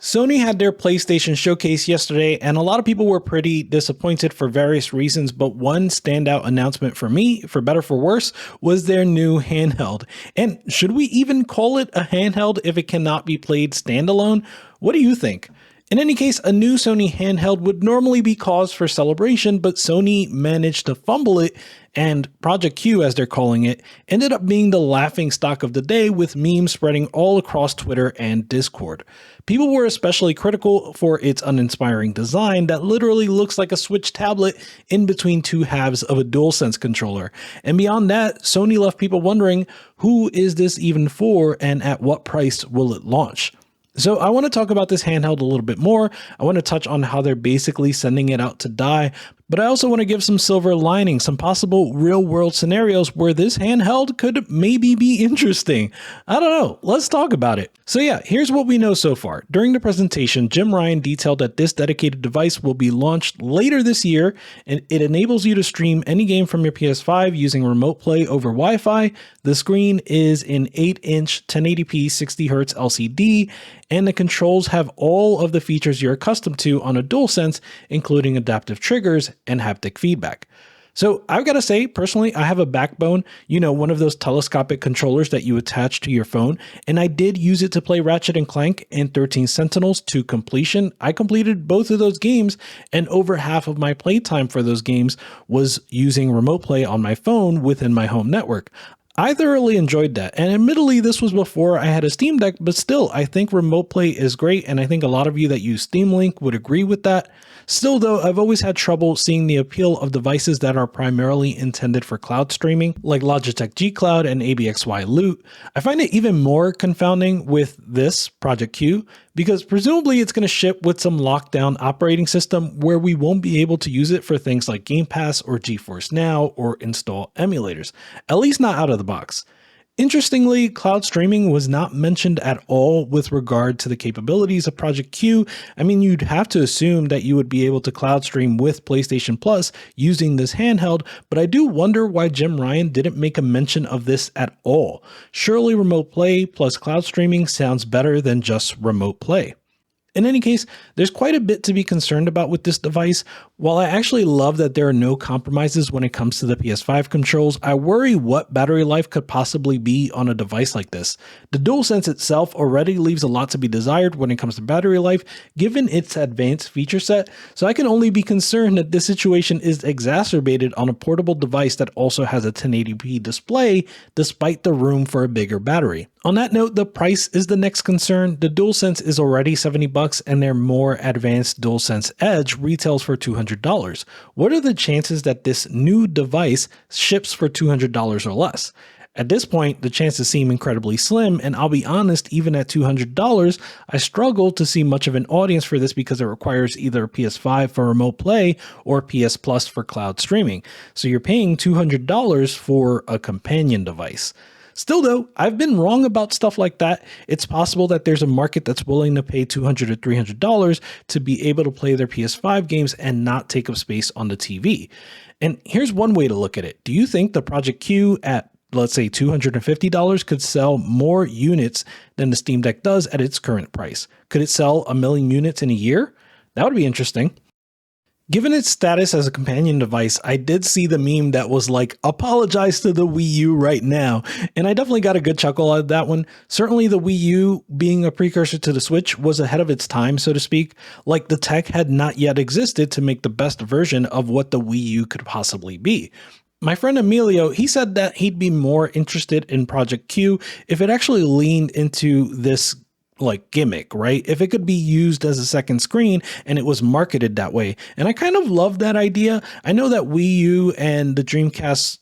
Sony had their PlayStation showcase yesterday, and a lot of people were pretty disappointed for various reasons, but one standout announcement for me, for better for worse, was their new handheld. And should we even call it a handheld if it cannot be played standalone? What do you think? In any case, a new Sony handheld would normally be cause for celebration, but Sony managed to fumble it, and Project Q, as they're calling it, ended up being the laughing stock of the day, with memes spreading all across Twitter and Discord. People were especially critical for its uninspiring design that literally looks like a Switch tablet in between two halves of a DualSense controller. And beyond that, Sony left people wondering, who is this even for, and at what price will it launch? So I want to talk about this handheld a little bit more. I want to touch on how they're basically sending it out to die, but I also want to give some silver lining, some possible real world scenarios where this handheld could maybe be interesting. I don't know. Let's talk about it. So yeah, here's what we know so far. During the presentation, Jim Ryan detailed that this dedicated device will be launched later this year, and it enables you to stream any game from your PS5 using remote play over Wi-Fi. The screen is an 8-inch 1080p 60Hz LCD, and the controls have all of the features you're accustomed to on a DualSense, including adaptive triggers and haptic feedback. So I've got to say, personally, I have a Backbone, one of those telescopic controllers that you attach to your phone, and I did use it to play Ratchet & Clank and 13 Sentinels to completion. I completed both of those games, and over half of my playtime for those games was using remote play on my phone within my home network. I thoroughly enjoyed that, and admittedly this was before I had a Steam Deck, but still, I think remote play is great, and I think a lot of you that use Steam Link would agree with that. Still though, I've always had trouble seeing the appeal of devices that are primarily intended for cloud streaming, like Logitech G Cloud and ABXY Loot. I find it even more confounding with this Project Q, because presumably it's going to ship with some lockdown operating system where we won't be able to use it for things like Game Pass or GeForce Now or install emulators, at least not out of the box. Interestingly, cloud streaming was not mentioned at all with regard to the capabilities of Project Q. I mean, you'd have to assume that you would be able to cloud stream with PlayStation Plus using this handheld, but I do wonder why Jim Ryan didn't make a mention of this at all. Surely remote play plus cloud streaming sounds better than just remote play. In any case, there's quite a bit to be concerned about with this device. While I actually love that there are no compromises when it comes to the PS5 controls, I worry what battery life could possibly be on a device like this. The DualSense itself already leaves a lot to be desired when it comes to battery life, given its advanced feature set, so I can only be concerned that this situation is exacerbated on a portable device that also has a 1080p display, despite the room for a bigger battery. On that note, the price is the next concern. The DualSense is already $70, and their more advanced DualSense Edge retails for $200. What are the chances that this new device ships for $200 or less? At this point, the chances seem incredibly slim, and I'll be honest, even at $200, I struggle to see much of an audience for this because it requires either a PS5 for remote play or PS Plus for cloud streaming. So you're paying $200 for a companion device. Still though, I've been wrong about stuff like that. It's possible that there's a market that's willing to pay $200 to $300 to be able to play their PS5 games and not take up space on the TV. And here's one way to look at it. Do you think the Project Q at, let's say, $250 could sell more units than the Steam Deck does at its current price? Could it sell 1 million units in a year? That would be interesting. Given its status as a companion device, I did see the meme that was like, apologize to the Wii U right now, and I definitely got a good chuckle out of that one. Certainly the Wii U, being a precursor to the Switch, was ahead of its time, so to speak. Like, the tech had not yet existed to make the best version of what the Wii U could possibly be. My friend Emilio, he said that he'd be more interested in Project Q if it actually leaned into this gimmick, right? If it could be used as a second screen and it was marketed that way. And I kind of love that idea. I know that Wii U and the Dreamcast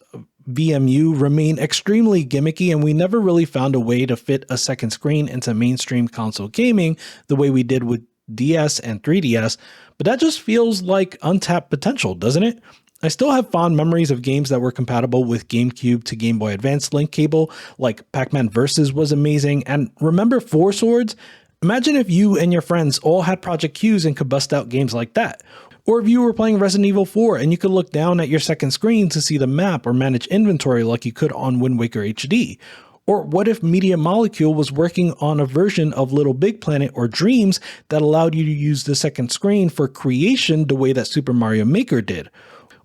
VMU remain extremely gimmicky, and we never really found a way to fit a second screen into mainstream console gaming the way we did with DS and 3DS, but that just feels like untapped potential, doesn't it? I still have fond memories of games that were compatible with GameCube to Game Boy Advance link cable, like Pac-Man Versus was amazing, and remember Four Swords? Imagine if you and your friends all had Project Qs and could bust out games like that. Or if you were playing Resident Evil 4 and you could look down at your second screen to see the map or manage inventory like you could on Wind Waker HD. Or what if Media Molecule was working on a version of Little Big Planet or Dreams that allowed you to use the second screen for creation the way that Super Mario Maker did?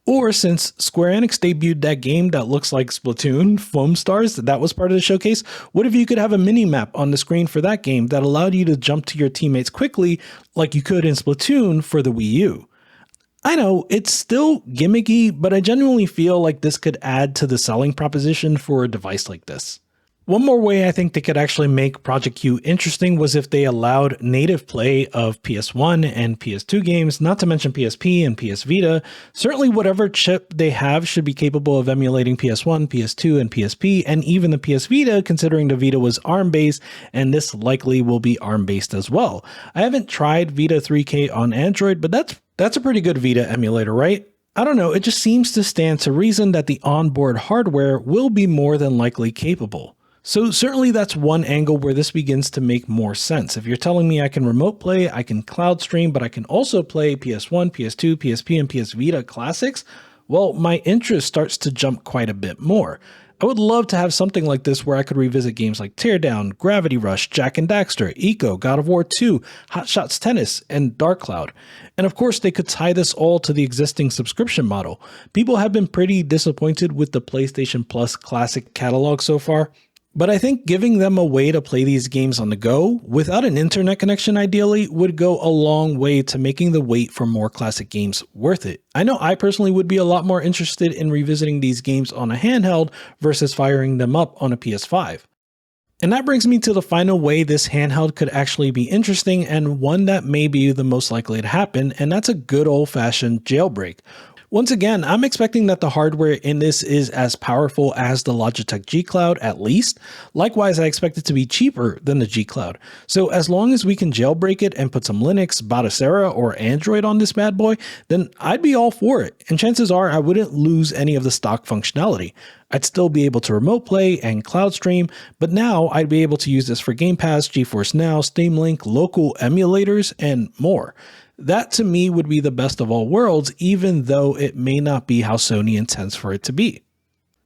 Or since Square Enix debuted that game that looks like Splatoon, Foam Stars, that was part of the showcase, what if you could have a mini-map on the screen for that game that allowed you to jump to your teammates quickly like you could in Splatoon for the Wii U? I know, it's still gimmicky, but I genuinely feel like this could add to the selling proposition for a device like this. One more way I think they could actually make Project Q interesting was if they allowed native play of PS1 and PS2 games, not to mention PSP and PS Vita. Certainly whatever chip they have should be capable of emulating PS1, PS2, and PSP, and even the PS Vita, considering the Vita was ARM-based, and this likely will be ARM-based as well. I haven't tried Vita 3K on Android, but that's a pretty good Vita emulator, right? I don't know, it just seems to stand to reason that the onboard hardware will be more than likely capable. So certainly that's one angle where this begins to make more sense. If you're telling me I can remote play, I can cloud stream, but I can also play PS1, PS2, PSP, and PS Vita classics, well, my interest starts to jump quite a bit more. I would love to have something like this where I could revisit games like Teardown, Gravity Rush, Jak and Daxter, Eco, God of War 2, Hot Shots Tennis, and Dark Cloud. And of course, they could tie this all to the existing subscription model. People have been pretty disappointed with the PlayStation Plus Classic catalog so far. But I think giving them a way to play these games on the go, without an internet connection ideally, would go a long way to making the wait for more classic games worth it. I know I personally would be a lot more interested in revisiting these games on a handheld versus firing them up on a PS5. And that brings me to the final way this handheld could actually be interesting, and one that may be the most likely to happen, and that's a good old-fashioned jailbreak. Once again, I'm expecting that the hardware in this is as powerful as the Logitech G Cloud at least. Likewise, I expect it to be cheaper than the G Cloud. So as long as we can jailbreak it and put some Linux, Batocera, or Android on this bad boy, then I'd be all for it. And chances are I wouldn't lose any of the stock functionality. I'd still be able to remote play and cloud stream, but now I'd be able to use this for Game Pass, GeForce Now, Steam Link, local emulators, and more. That to me would be the best of all worlds, even though it may not be how Sony intends for it to be.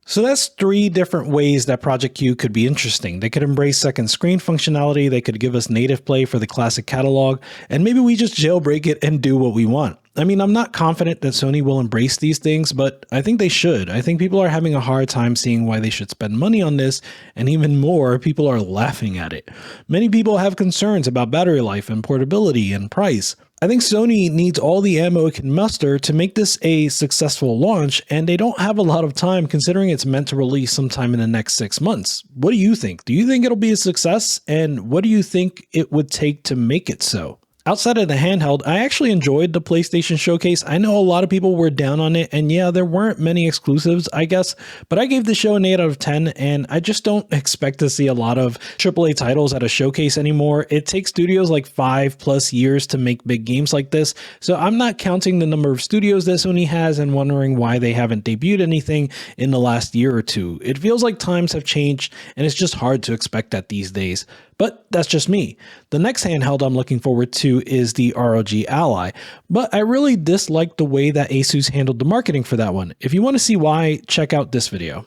So that's 3 different ways that Project Q could be interesting. They could embrace second screen functionality, they could give us native play for the classic catalog, and maybe we just jailbreak it and do what we want. I mean, I'm not confident that Sony will embrace these things, but I think they should. I think people are having a hard time seeing why they should spend money on this, and even more, people are laughing at it. Many people have concerns about battery life and portability and price. I think Sony needs all the ammo it can muster to make this a successful launch, and they don't have a lot of time considering it's meant to release sometime in the next 6 months. What do you think? Do you think it'll be a success? And what do you think it would take to make it so? Outside of the handheld, I actually enjoyed the PlayStation Showcase. I know a lot of people were down on it, and yeah, there weren't many exclusives, I guess, but I gave the show an 8 out of 10, and I just don't expect to see a lot of AAA titles at a showcase anymore. It takes studios like 5+ years to make big games like this, so I'm not counting the number of studios that Sony has and wondering why they haven't debuted anything in the last year or two. It feels like times have changed, and it's just hard to expect that these days. But that's just me. The next handheld I'm looking forward to is the ROG Ally, but I really disliked the way that Asus handled the marketing for that one. If you want to see why, check out this video.